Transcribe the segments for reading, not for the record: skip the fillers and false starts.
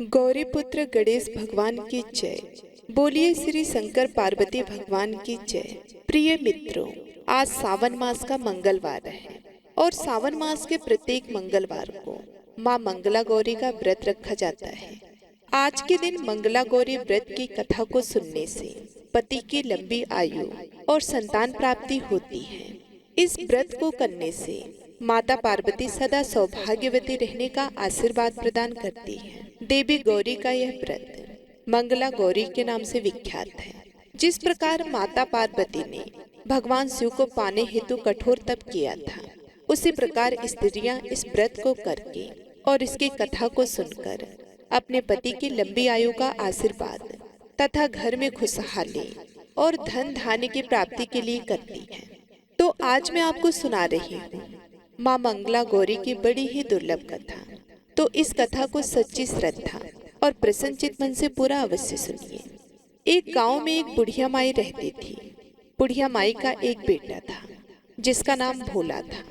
गौरीपुत्र गणेश भगवान की जय। बोलिए श्री शंकर पार्वती भगवान की जय। प्रिय मित्रों, आज सावन मास का मंगलवार है और सावन मास के प्रत्येक मंगलवार को माँ मंगला गौरी का व्रत रखा जाता है। आज के दिन मंगला गौरी व्रत की कथा को सुनने से पति की लंबी आयु और संतान प्राप्ति होती है। इस व्रत को करने से माता पार्वती सदा सौभाग्यवती रहने का आशीर्वाद प्रदान करती है। देवी गौरी का यह व्रत मंगला गौरी के नाम से विख्यात है। जिस प्रकार माता पार्वती ने भगवान शिव को पाने हेतु कठोर तप किया था, उसी प्रकार स्त्रियां इस व्रत को करके और इसकी कथा को सुनकर अपने पति की लंबी आयु का आशीर्वाद तथा घर में खुशहाली और धन धान्य की प्राप्ति के लिए करती है। तो आज मैं आपको सुना रही हूँ माँ मंगला गौरी की बड़ी ही दुर्लभ कथा। तो इस कथा को सच्ची श्रद्धा और प्रसन्नचित मन से पूरा अवश्य सुनिए। एक गांव में एक बुढ़िया माई रहती थी। बुढ़िया माई का एक बेटा था जिसका नाम भोला था।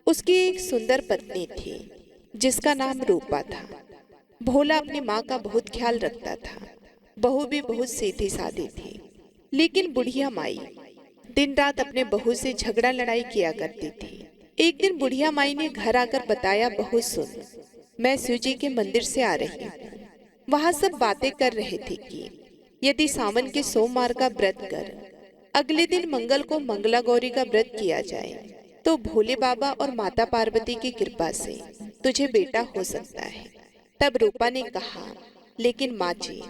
उसकी एक सुंदर पत्नी थी जिसका नाम रूपा था। भोला अपनी माँ का बहुत ख्याल रखता था। बहू भी बहुत सीधी सादी थी, लेकिन बुढ़िया माई दिन रात अपने बहू से झगड़ा लड़ाई किया करती थी। एक दिन बुढ़िया माई ने घर आकर बताया, बहू सुन, मैं शिव जी के मंदिर से आ रही हूँ। वहाँ सब बातें कर रहे थे कि यदि सावन के सोमवार का व्रत कर अगले दिन मंगल को मंगला गौरी का व्रत किया जाए तो भोले बाबा और माता पार्वती की कृपा से तुझे बेटा हो सकता है। तब रूपा ने कहा, लेकिन माँ जी,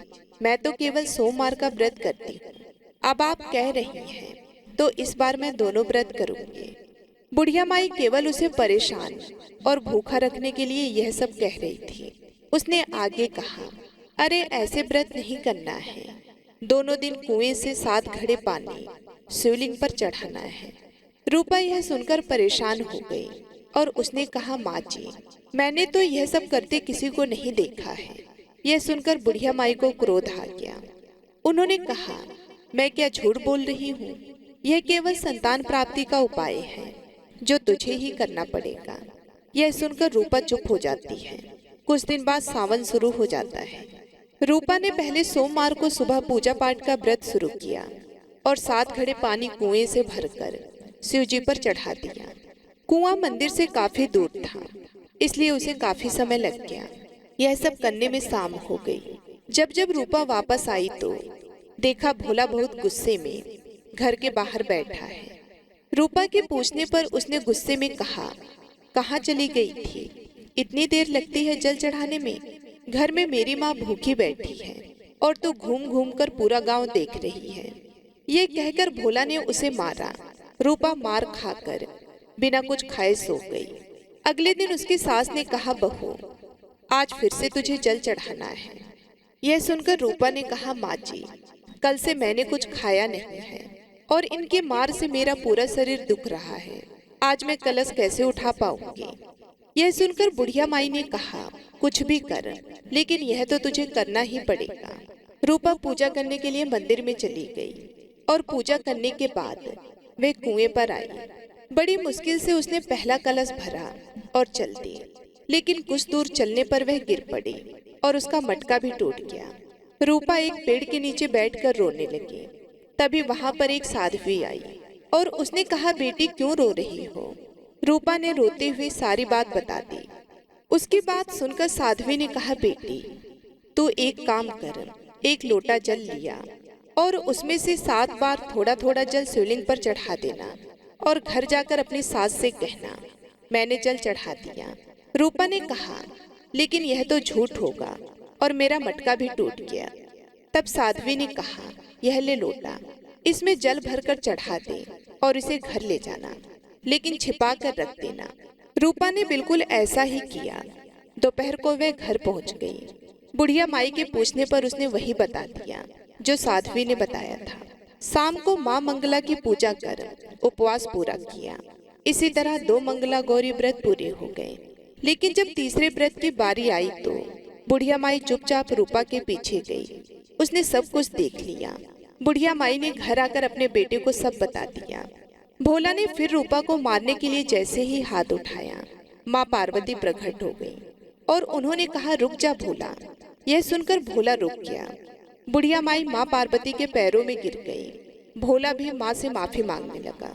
मैं तो केवल सोमवार का व्रत करती हूँ। अब आप कह रही हैं तो इस बार मैं दोनों व्रत करूंगी। बुढ़िया माई केवल उसे परेशान और भूखा रखने के लिए यह सब कह रही थी। उसने आगे कहा, अरे ऐसे व्रत नहीं करना है। दोनों दिन कुएं से 7 घड़े पानी शिवलिंग पर चढ़ाना है। रूपा यह सुनकर परेशान हो गई और उसने कहा, माँ जी, मैंने तो यह सब करते किसी को नहीं देखा है। यह सुनकर बुढ़िया माई को क्रोध आ गया। उन्होंने कहा, मैं क्या झूठ बोल रही हूँ? यह केवल संतान प्राप्ति का उपाय है जो तुझे ही करना पड़ेगा। यह सुनकर रूपा चुप हो जाती है। कुछ दिन बाद सावन शुरू हो जाता है। रूपा ने पहले सोमवार को सुबह पूजा पाठ का व्रत शुरू किया और 7 घड़े पानी कुएं से भरकर शिव जी पर चढ़ा दिया। कुआं मंदिर से काफी दूर था, इसलिए उसे काफी समय लग गया। यह सब करने में शाम हो गई। जब रूपा वापस आई तो देखा भोला बहुत गुस्से में घर के बाहर बैठा है। रूपा के पूछने पर उसने गुस्से में कहा, कहाँ चली गई थी? इतनी देर लगती है जल चढ़ाने में? घर में मेरी माँ भूखी बैठी है और तू घूम घूम कर पूरा गांव देख रही है। ये कहकर भोला ने उसे मारा। रूपा मार खाकर बिना कुछ खाए सो गई। अगले दिन उसकी सास ने कहा, बहू, आज फिर से तुझे जल चढ़ाना है। यह सुनकर रूपा ने कहा, माँ जी, कल से मैंने कुछ खाया नहीं है और इनके मार से मेरा पूरा शरीर दुख रहा है। आज मैं कलश कैसे उठा पाऊंगी? यह सुनकर बुढ़िया माई ने कहा, कुछ भी कर, लेकिन यह तो तुझे करना ही पड़ेगा। रूपा पूजा करने के लिए मंदिर में चली गई और पूजा करने के बाद वे कुएं पर आई। बड़ी मुश्किल से उसने पहला कलश भरा और चल दी, लेकिन कुछ दूर चलने पर वह गिर पड़ी और उसका मटका भी टूट गया। रूपा एक पेड़ के नीचे बैठकर रोने लगी। तभी वहां पर एक साध्वी आई और उसने कहा, बेटी क्यों रो रही हो? रूपा ने रोते हुए सारी बात बता दी। उसकी बात सुनकर साध्वी ने कहा, बेटी, तू एक काम कर, एक लोटा जल लिया और उसमें से 7 बार थोड़ा थोड़ा जल शिवलिंग पर चढ़ा देना और घर जाकर अपनी सास से कहना, मैंने जल चढ़ा दिया। रूपा ने कहा, लेकिन यह तो झूठ होगा और मेरा मटका भी टूट गया। तब साध्वी ने कहा, यह ले लोटा, इसमें जल भरकर चढ़ा दे और इसे घर ले जाना, लेकिन छिपा कर रख देना। रूपा ने बिल्कुल ऐसा ही किया। दोपहर को वह घर पहुंच गई। बुढ़िया माई के पूछने पर उसने वही बता दिया जो साध्वी ने बताया था। शाम को माँ मंगला की पूजा कर उपवास पूरा किया। इसी तरह 2 मंगला गौरी व्रत पूरे हो गए। लेकिन जब तीसरे व्रत की बारी आई तो बुढ़िया माई चुपचाप रूपा के पीछे गई। उसने सब कुछ देख लिया। बुढ़िया माई ने घर आकर अपने बेटे को सब बता दिया। भोला ने फिर रूपा को मारने के लिए जैसे ही हाथ उठाया, माँ पार्वती प्रकट हो गई और उन्होंने कहा, रुक जा भोला, यह सुनकर भोला रुक गया। बुढ़िया माई माँ पार्वती के पैरों में गिर गई। भोला भी माँ से माफी मांगने लगा।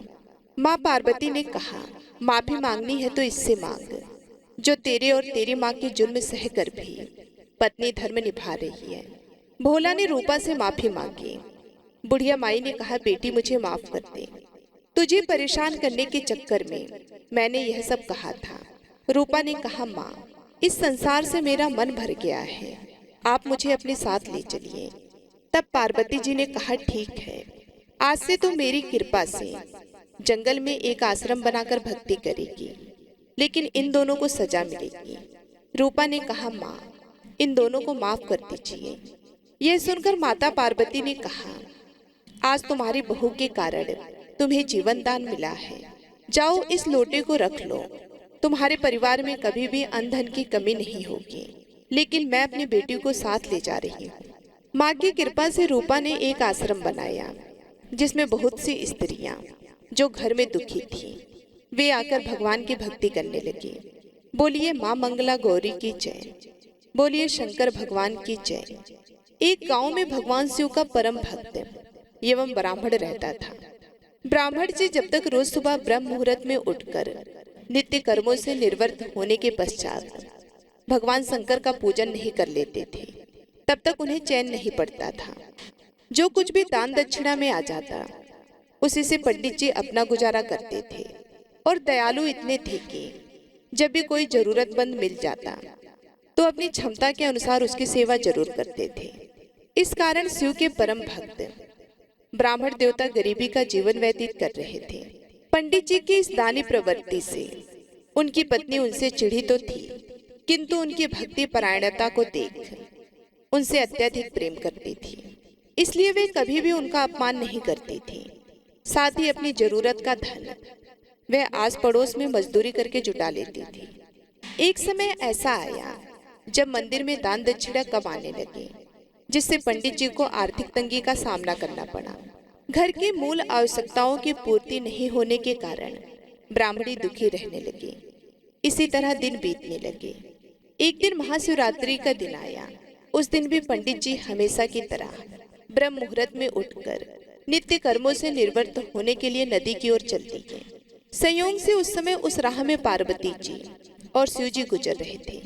माँ पार्वती ने कहा, माफी मांगनी है तो इससे मांग, जो तेरे और तेरी माँ के जुर्म सहकर भी पत्नी धर्म निभा रही है। भोला ने रूपा से माफी मांगी। बुढ़िया माई ने कहा, बेटी मुझे माफ कर दे, तुझे परेशान करने के चक्कर में मैंने यह सब कहा था। रूपा ने कहा, माँ इस संसार से मेरा मन भर गया है, आप मुझे अपने साथ ले चलिए। तब पार्वती जी ने कहा, ठीक है, आज से तो मेरी कृपा से जंगल में एक आश्रम बनाकर भक्ति करेगी, लेकिन इन दोनों को सजा मिलेगी। रूपा ने कहा, माँ इन दोनों को माफ कर दीजिए। यह सुनकर माता पार्वती ने कहा, आज तुम्हारी बहू के कारण तुम्हें जीवन दान मिला है, जाओ इस लोटे को रख लो, तुम्हारे परिवार में कभी भी अन्न धन की कमी नहीं होगी, लेकिन मैं अपनी बेटी को साथ ले जा रही हूँ। माँ की कृपा से रूपा ने एक आश्रम बनाया, जिसमें बहुत सी स्त्रियां जो घर में दुखी थीं, वे आकर भगवान की भक्ति करने लगी। बोलिए माँ मंगला गौरी की जय, बोलिए शंकर भगवान की जय। एक गांव में भगवान शिव का परम भक्त एवं ब्राह्मण रहता था। ब्राह्मण जी जब तक रोज सुबह ब्रह्म मुहूर्त में उठकर नित्य कर्मों से निर्वृत्त होने के पश्चात भगवान शंकर का पूजन नहीं कर लेते थे, तब तक उन्हें चैन नहीं पड़ता था। जो कुछ भी दान दक्षिणा में आ जाता, उसी से पंडित जी अपना गुजारा करते थे और दयालु इतने थे कि जब भी कोई जरूरतमंद मिल जाता तो अपनी क्षमता के अनुसार उसकी सेवा जरूर करते थे। इस कारण शिव के परम भक्त ब्राह्मण देवता गरीबी का जीवन व्यतीत कर रहे थे। पंडित जी की इस दानी प्रवृत्ति से उनकी पत्नी उनसे चिढ़ी तो थी, किंतु उनकी भक्ति परायणता को देख उनसे अत्यधिक प्रेम करती थी, इसलिए वे कभी भी उनका अपमान नहीं करती थी। साथ ही अपनी जरूरत का धन वह आस पड़ोस में मजदूरी करके जुटा लेती थी। एक समय ऐसा आया जब मंदिर में दान दक्षिणा कम आने लगे, जिससे पंडित जी को आर्थिक तंगी का सामना करना पड़ा। घर की मूल आवश्यकताओं की पूर्ति नहीं होने के कारण ब्राह्मणी दुखी रहने लगी। इसी तरह दिन बीतने लगे। एक दिन महाशिवरात्रि का दिन आया। उस दिन भी पंडित जी हमेशा की तरह ब्रह्म मुहूर्त में उठकर नित्य कर्मों से निवृत्त होने के लिए नदी की ओर चल दिए। संयोग से उस समय उस राह में पार्वती जी और शिव जी गुजर रहे थे।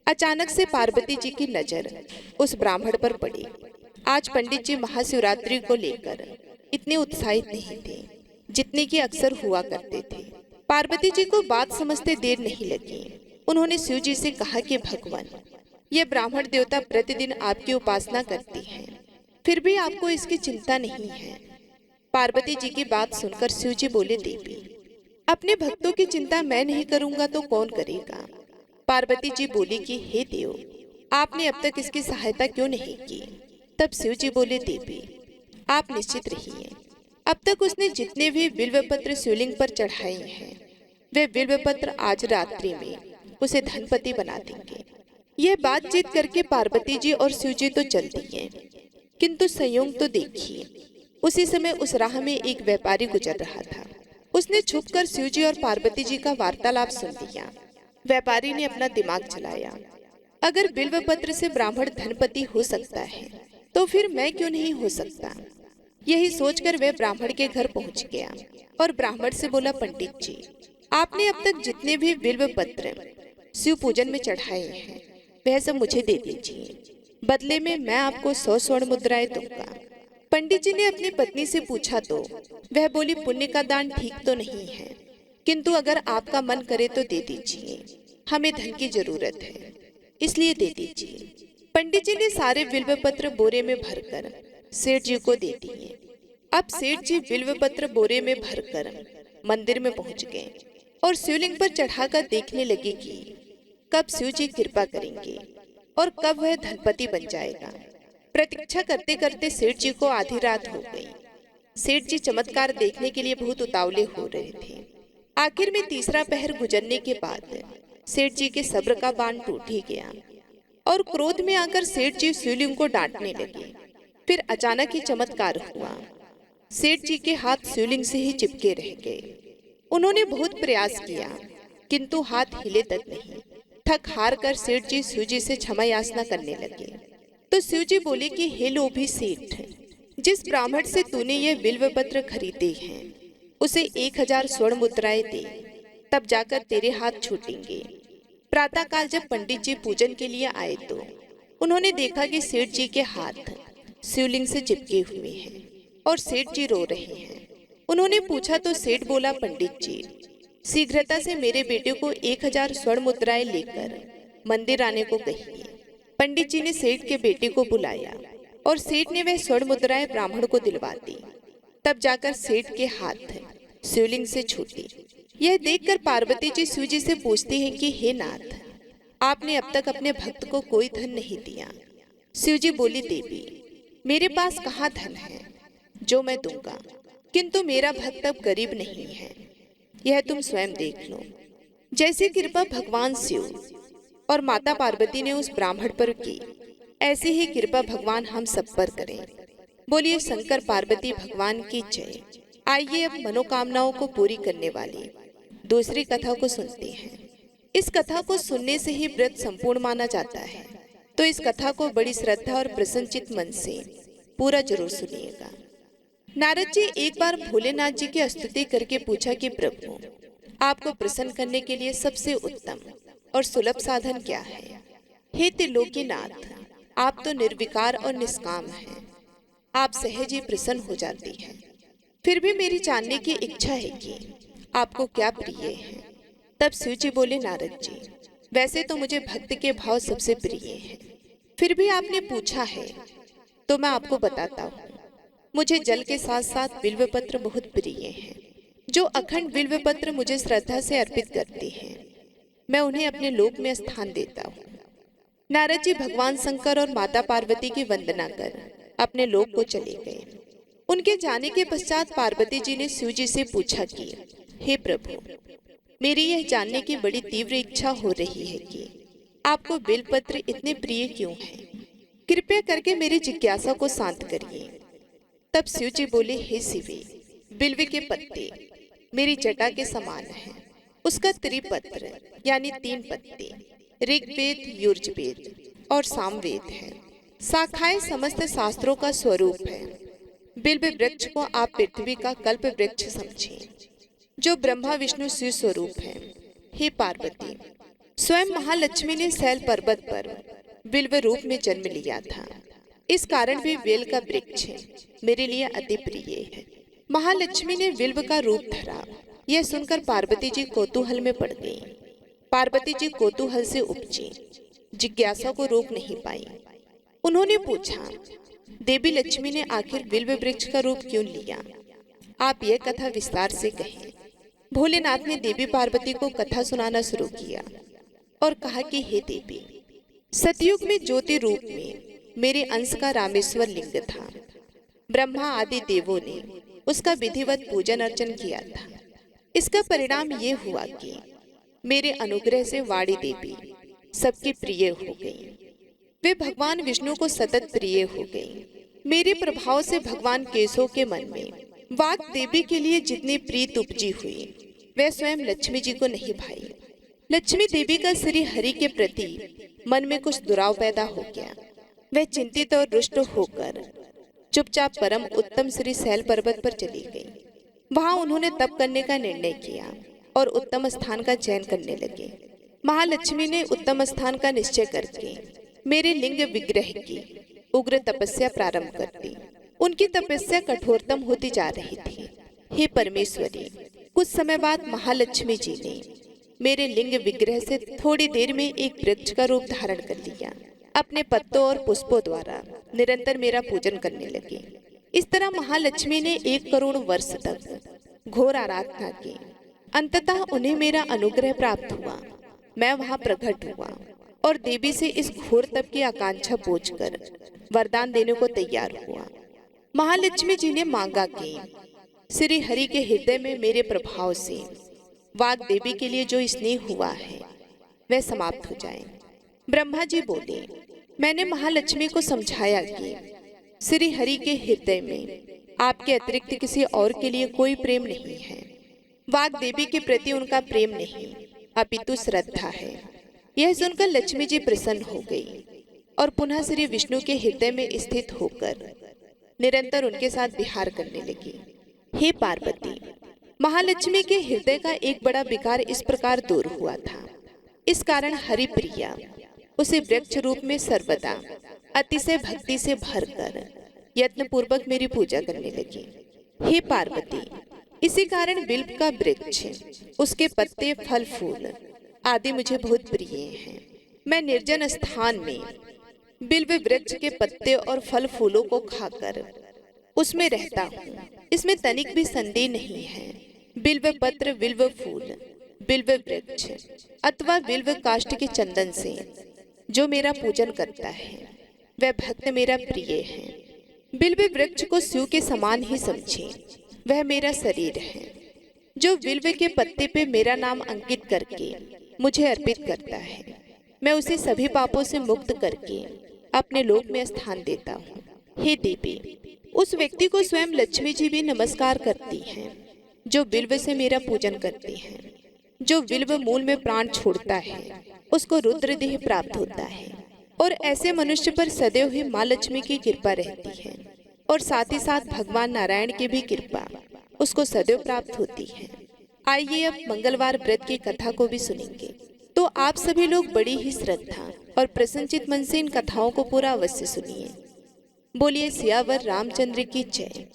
अचानक से पार्वती जी की नजर उस ब्राह्मण पर पड़ी। आज पंडित जी महाशिवरात्रि को लेकर इतने उत्साहित नहीं थे जितने कि अक्सर हुआ करते थे। पार्वती जी को बात समझते देर नहीं लगी। उन्होंने शिव जी से कहा कि भगवान, ये ब्राह्मण देवता प्रतिदिन आपकी उपासना करती हैं, फिर भी आपको इसकी चिंता नहीं है। पार्वती जी की बात सुनकर शिव जी बोले, देवी अपने भक्तों की चिंता मैं नहीं करूंगा तो कौन करेगा। पार्वती जी बोली कि हे देव, आपने अब तक इसकी सहायता क्यों नहीं की। तब शिव जी बोले, देवी आप निश्चित रहिए, अब तक उसने जितने भी बिल्वपत्र शिवलिंग पर चढ़ाए हैं, वे बिल्वपत्र आज रात्रि में उसे धनपति बना देंगे। यह बातचीत करके पार्वती जी और शिव जी तो चल दिए, किंतु संयोग तो देखिए, उसी समय उस राह में एक व्यापारी गुजर रहा था। उसने छुपकर शिव जी और पार्वती जी का वार्तालाप सुन लिया। व्यापारी ने अपना दिमाग चलाया, अगर बिल्वपत्र से ब्राह्मण धनपति हो सकता है तो फिर मैं क्यों नहीं हो सकता। यही सोचकर वह ब्राह्मण के घर पहुंच गया और ब्राह्मण से बोला, पंडित जी आपने अब तक जितने भी बिल्वपत्र शिव पूजन में चढ़ाए हैं वह सब मुझे दे दीजिए, बदले में मैं आपको 100 स्वर्ण मुद्राएं दूंगा। पंडित जी ने अपनी पत्नी से पूछा तो वह बोली, पुण्य का दान ठीक तो नहीं है, किंतु अगर आपका मन करे तो दे दीजिए, हमें धन की जरूरत है, इसलिए दे दीजिए। पंडित जी ने सारे बिल्वपत्र बोरे में भरकर सेठ जी को दे दिए। अब सेठ जी बिल्वपत्र बोरे में भरकर मंदिर में पहुंच गए और शिवलिंग पर चढ़ाकर देखने लगे कि कब शिव जी कृपा करेंगे और कब वह धनपति बन जाएगा। प्रतीक्षा करते करते सेठ जी को आधी रात हो गई। सेठ जी चमत्कार देखने के लिए बहुत उतावले हो रहे थे। आखिर में तीसरा पहर गुजरने के बाद सेठ जी के सब्र का बांध टूट ही गया और क्रोध में आकर सेठ जी शिवलिंग को डांटने लगे। फिर अचानक ही चमत्कार हुआ। सेठ जी के हाथ शिवलिंग से ही चिपके रह गए। उन्होंने बहुत प्रयास किया, किंतु हाथ हिले तक नहीं। थक हार कर सेठ जी शिव जी से क्षमा याचना करने लगे। तो शिव जी बोले कि हे लोभी सेठ, जिस ब्राह्मण से तूने ये बिल्व पत्र खरीदे हैं उसे 1000 स्वर्ण मुद्राएं दे, तब जाकर तेरे हाथ छूटेंगे। प्रातःकाल जब पंडित जी पूजन के लिए आए तो उन्होंने देखा कि सेठ जी के हाथ शिवलिंग से चिपके हुए हैं और सेठ जी रो रहे हैं। उन्होंने पूछा तो सेठ बोला, पंडित जी शीघ्रता से मेरे बेटे को 1000 स्वर्ण मुद्राएं लेकर मंदिर आने को कहिए। पंडित जी ने सेठ के बेटे को बुलाया और सेठ ने वह स्वर्ण मुद्राएं ब्राह्मण को दिलवा दी। तब जाकर सेठ के हाथ शिवलिंग से छूटी। यह देखकर पार्वती जी शिव जी से पूछती हैं कि हे नाथ, आपने अब तक अपने भक्त को कोई धन नहीं दिया। शिव जी बोली, देवी मेरे पास कहाँ धन है जो मैं दूंगा, किंतु मेरा भक्त अब गरीब नहीं है, यह तुम स्वयं देख लो। जैसी कृपा भगवान शिव और माता पार्वती ने उस ब्राह्मण पर की, ऐसी ही कृपा भगवान हम सब पर करें। बोलिए शंकर पार्वती भगवान की जय। आइए अब मनोकामनाओं को पूरी करने वाली दूसरी कथा को सुनते हैं। इस कथा को सुनने से ही व्रत संपूर्ण माना जाता है, तो इस कथा को बड़ी श्रद्धा और प्रसन्नचित मन से पूरा जरूर सुनिएगा। नारद जी एक बार भोलेनाथ जी की स्तुति करके पूछा कि प्रभु, आपको प्रसन्न करने के लिए सबसे उत्तम और सुलभ साधन क्या है? हे त्रिलोकीनाथ, आप तो निर्विकार और निष्काम हैं, आप सहज ही प्रसन्न हो जाती हैं। फिर भी मेरी जानने की इच्छा है कि आपको क्या प्रिय है। तब शिव जी बोले, नारद जी वैसे तो मुझे भक्त के भाव सबसे प्रिय हैं, फिर भी आपने पूछा है तो मैं आपको बताता हूँ। मुझे जल के साथ साथ बिल्व पत्र बहुत प्रिय हैं। जो अखंड बिल्व पत्र मुझे श्रद्धा से अर्पित करते हैं, मैं उन्हें अपने लोक में स्थान देता हूँ। नारद जी भगवान शंकर और माता पार्वती की वंदना कर अपने लोक को चले गए। उनके जाने के पश्चात पार्वती जी ने शिव जी से पूछा कि हे प्रभु, मेरी यह जानने की बड़ी तीव्र इच्छा हो रही है कि आपको बेलपत्र इतने प्रिय क्यों हैं? कृपया करके मेरी जिज्ञासा को शांत करिए। तब शिव जी बोले, हे शिवे, बिल्व के पत्ते मेरी जटा के समान हैं। उसका त्रिपत्र यानी 3 पत्ते ऋग्वेद, यजुर्वेद और सामवेद है। शाखाएं समस्त शास्त्रों का स्वरूप है। बिल्व वृक्ष को आप पृथ्वी का कल्प वृक्ष समझें, जो ब्रह्मा विष्णु शिव स्वरूप है। हे पार्वती, स्वयं महालक्ष्मी ने शैल पर्वत पर बिल्व रूप में जन्म लिया था। इस कारण भी बेल का वृक्ष मेरे लिए अति प्रिय है। महालक्ष्मी ने बिल्व का रूप धरा, यह सुनकर पार्वती जी कौतूहल में पड़ गई। पार्वती जी कौतूहल से उपजी, जिज्ञासा को रोक नहीं पाई। उन्होंने पूछा, देवी लक्ष्मी ने आखिर बिल्व वृक्ष का रूप क्यों लिया? आप यह कथा विस्तार से कहें। भोलेनाथ ने देवी पार्वती को कथा सुनाना शुरू किया और कहा कि हे देवी, सतयुग में ज्योति रूप में मेरे अंश का रामेश्वर लिंग था। ब्रह्मा आदि देवों ने उसका विधिवत पूजन अर्चन किया था। इसका परिणाम ये हुआ कि मेरे अनुग्रह से वाणी देवी सबकी प्रिय हो गई। वे भगवान विष्णु को सतत प्रिय हो गई। मेरे प्रभाव से भगवान केशव के मन में वाग देवी के लिए जितनी प्रीत उपजी हुई, वह स्वयं लक्ष्मी जी को नहीं भाई। लक्ष्मी देवी का श्री हरि के प्रति मन में कुछ दुराव पैदा हो गया। वह चिंतित और रुष्ट होकर चुपचाप परम उत्तम श्री शैल पर्वत पर चली गई। वहां उन्होंने तप करने का निर्णय किया और उत्तम स्थान का चयन करने लगे। महालक्ष्मी ने उत्तम स्थान का निश्चय करके मेरे लिंग विग्रह की उग्र तपस्या प्रारंभ कर दी। उनकी तपस्या कठोरतम होती जा रही थी। हे परमेश्वरी, कुछ समय बाद महालक्ष्मी जी ने मेरे लिंग विग्रह से थोड़ी देर में एक वृक्ष का रूप धारण कर लिया। अपने पत्तों और पुष्पों द्वारा निरंतर मेरा पूजन करने लगे। इस तरह महालक्ष्मी ने 1 करोड़ वर्ष तक घोर आराधना की। अंततः उन्हें मेरा अनुग्रह प्राप्त हुआ। मैं वहां प्रकट हुआ और देवी से इस घोर तप की आकांक्षा पूछकर वरदान देने को तैयार हुआ। महालक्ष्मी जी ने मांगा कि श्री हरि के हृदय में मेरे प्रभाव से वाग देवी के लिए जो स्नेह हुआ है वह समाप्त हो जाए। ब्रह्मा जी बोले, मैंने महालक्ष्मी को समझाया कि श्री हरि के हृदय में आपके अतिरिक्त किसी और के लिए कोई प्रेम नहीं है। वाग देवी के प्रति उनका प्रेम नहीं, अपितु श्रद्धा है। यह सुनकर लक्ष्मी जी प्रसन्न हो गई और पुनः श्री विष्णु के हृदय में स्थित होकर निरंतर उनके साथ विहार करने लगी। हे पार्वती, महालक्ष्मी के हृदय का एक बड़ा विकार इस प्रकार दूर हुआ था। इस कारण हरिप्रिया उसे वृक्ष रूप में सर्वदा अतिशय भक्ति से भरकर यत्न पूर्वक मेरी पूजा करने लगी। हे पार्वती, इसी कारण बिल्व का वृक्ष, उसके पत्ते, फल फूल आदि मुझे बहुत प्रिय हैं। मैं निर्जन स्थान में बिल्व वृक्ष के पत्ते और फल फूलों को खाकर उसमें रहता हूँ, इसमें तनिक भी संदेह नहीं है। बिल्व पत्र, बिल्व फूल, बिल्व वृक्ष अथवा बिल्व काष्ठ के चंदन से जो मेरा पूजन करता है वह भक्त मेरा प्रिय है। बिल्व वृक्ष को शिव के समान ही समझे, वह मेरा शरीर है। जो बिल्व के पत्ते पे मेरा नाम अंकित करके मुझे अर्पित करता है, मैं उसे सभी पापों से मुक्त करके अपने लोक में स्थान देता हूँ। हे देवी, उस व्यक्ति को स्वयं लक्ष्मी जी भी नमस्कार करती हैं जो बिल्व से मेरा पूजन करती हैं। जो बिल्व मूल में प्राण छोड़ता है उसको रुद्रदेह प्राप्त होता है और ऐसे मनुष्य पर सदैव ही माँ लक्ष्मी की कृपा रहती है और साथ ही साथ भगवान नारायण की भी कृपा उसको सदैव प्राप्त होती है। आइए अब मंगलवार व्रत की कथा को भी सुनेंगे। तो आप सभी लोग बड़ी ही श्रद्धा और प्रसन्नचित मन से इन कथाओं को पूरा अवश्य सुनिए। बोलिए सियावर रामचंद्र की जय।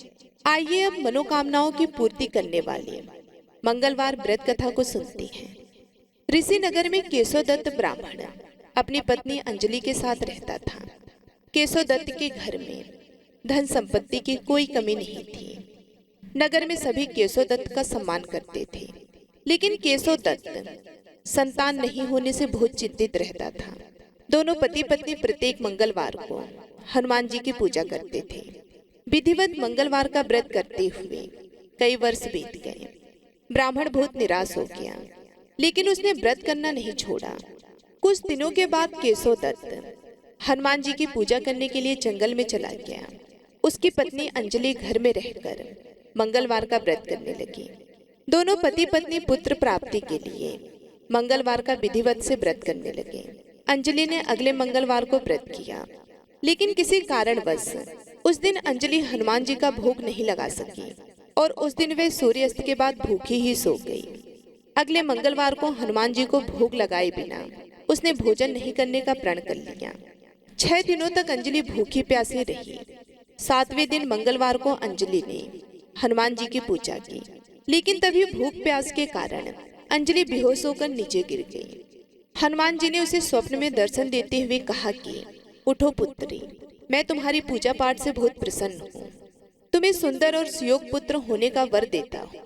आइए अब मनोकामनाओं की पूर्ति करने वाले मंगलवार व्रत कथा को सुनते हैं। ऋषि नगर में केशवदत्त ब्राह्मण अपनी पत्नी अंजलि के साथ रहता था। केशवदत्त के घर में धन संपत्ति की कोई कमी नहीं थी। नगर में सभी केशवदत्त का सम्मान करते थे, लेकिन केशवदत्त संतान नहीं होने से बहुत चिंतित रहता था। दोनों पति पत्नी प्रत्येक मंगलवार को हनुमान जी की पूजा करते थे। विधिवत मंगलवार का व्रत करते हुए कई वर्ष बीत गए। ब्राह्मण बहुत निराश हो गया, लेकिन उसने व्रत करना नहीं छोड़ा। कुछ दिनों के बाद केशवदत्त हनुमान जी की पूजा करने के लिए जंगल में चला गया। उसकी पत्नी अंजलि घर में रहकर मंगलवार का व्रत करने लगी। दोनों पति पत्नी पुत्र प्राप्ति के लिए मंगलवार का विधिवत से व्रत करने लगे। अंजलि ने अगले मंगलवार को व्रत किया, लेकिन किसी कारणवश उस दिन अंजलि हनुमान जी का भोग नहीं लगा सकी और उस दिन वे सूर्यास्त के बाद भूखी ही सो गई। अगले मंगलवार को हनुमान जी को भोग लगाए बिना उसने भोजन नहीं करने का प्रण कर लिया। 6 दिनों तक अंजलि भूखी प्यासी रही। 7वें दिन मंगलवार को अंजलि ने हनुमान जी की पूजा की, लेकिन तभी भूख प्यास के कारण अंजलि बेहोश होकर नीचे गिर गई। हनुमान जी ने उसे स्वप्न में दर्शन देते हुए कहा कि उठो पुत्री, मैं तुम्हारी पूजा पाठ से बहुत प्रसन्न हूँ। तुम्हें सुंदर और सुयोग पुत्र होने का वर देता हूँ।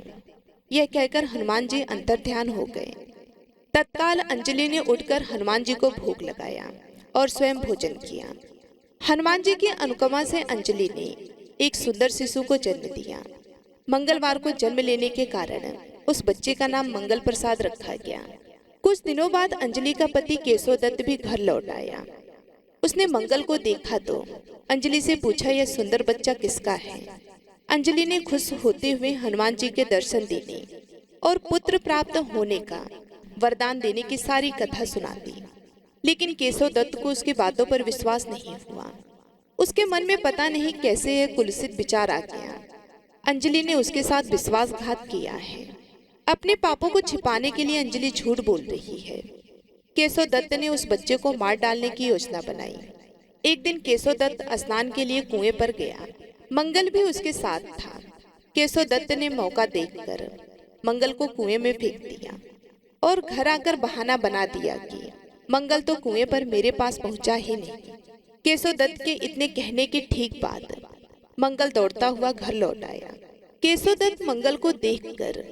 यह कहकर हनुमान जी अंतर्ध्यान हो गए। तत्काल अंजलि ने उठकर हनुमान जी को भोग लगाया और स्वयं भोजन किया। हनुमान जी की अनुकंपा से अंजलि ने एक सुंदर शिशु को जन्म दिया। मंगलवार को जन्म लेने के कारण उस बच्चे का नाम मंगल प्रसाद रखा गया। कुछ दिनों बाद अंजलि का पति केशवदत्त भी घर लौट आया। उसने मंगल को देखा तो अंजलि से पूछा, यह सुंदर बच्चा किसका है? अंजलि ने खुश होते हुए हनुमान जी के दर्शन देने और पुत्र प्राप्त होने का वरदान देने की सारी कथा सुना दी, लेकिन केशवदत्त को उसकी बातों पर विश्वास नहीं हुआ। उसके मन में पता नहीं कैसे यह कुलसित विचार आ गया। अंजलि ने उसके साथ विश्वासघात किया है। अपने पापों को छिपाने के लिए अंजलि झूठ बोल रही है। केशवदत्त ने उस बच्चे को मार डालने की योजना बनाई। एक दिन केशवदत्त स्नान के लिए कुएं पर गया। मंगल भी उसके साथ था। केशवदत्त ने मौका देखकर मंगल को कुएं में फेंक दिया और घर आकर बहाना बना दिया कि मंगल तो कुएं पर मेरे पास पहुंचा ही नहीं। केशवदत्त के इतने कहने के ठीक बाद मंगल दौड़ता हुआ घर लौट आया। केशवदत्त मंगल को देखकर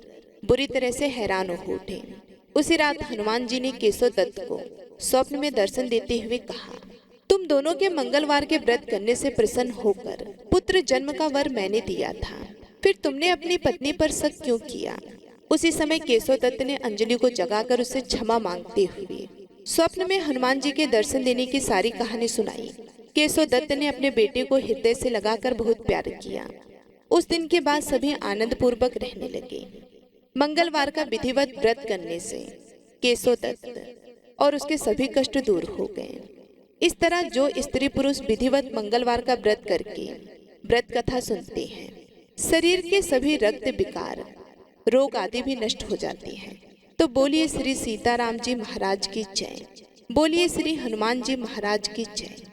बुरी तरह से हैरान हो उठे। उसी रात हनुमान जी ने केशवदत्त को स्वप्न में दर्शन देते हुए कहा, तुम दोनों के मंगलवार के व्रत करने से प्रसन्न होकर पुत्र जन्म का वर मैंने दिया था, फिर तुमने अपनी पत्नी पर शक क्यों किया? उसी समय केशवदत्त ने अंजलि को जगाकर उससे क्षमा मांगते हुए स्वप्न में हनुमान जी के दर्शन देने की सारी कहानी सुनाई। केशवदत्त ने अपने बेटे को हृदय से लगाकर बहुत प्यार किया। उस दिन के बाद सभी आनंद पूर्वक रहने लगे। मंगलवार का विधिवत व्रत करने से केशवदत्त और उसके सभी कष्ट दूर हो गए। इस तरह जो स्त्री पुरुष विधिवत मंगलवार का व्रत करके व्रत कथा सुनते हैं, शरीर के सभी रक्त विकार, रोग आदि भी नष्ट हो जाती हैं। तो बोलिए श्री सीताराम जी महाराज की जय, बोलिए श्री हनुमान जी महाराज की जय।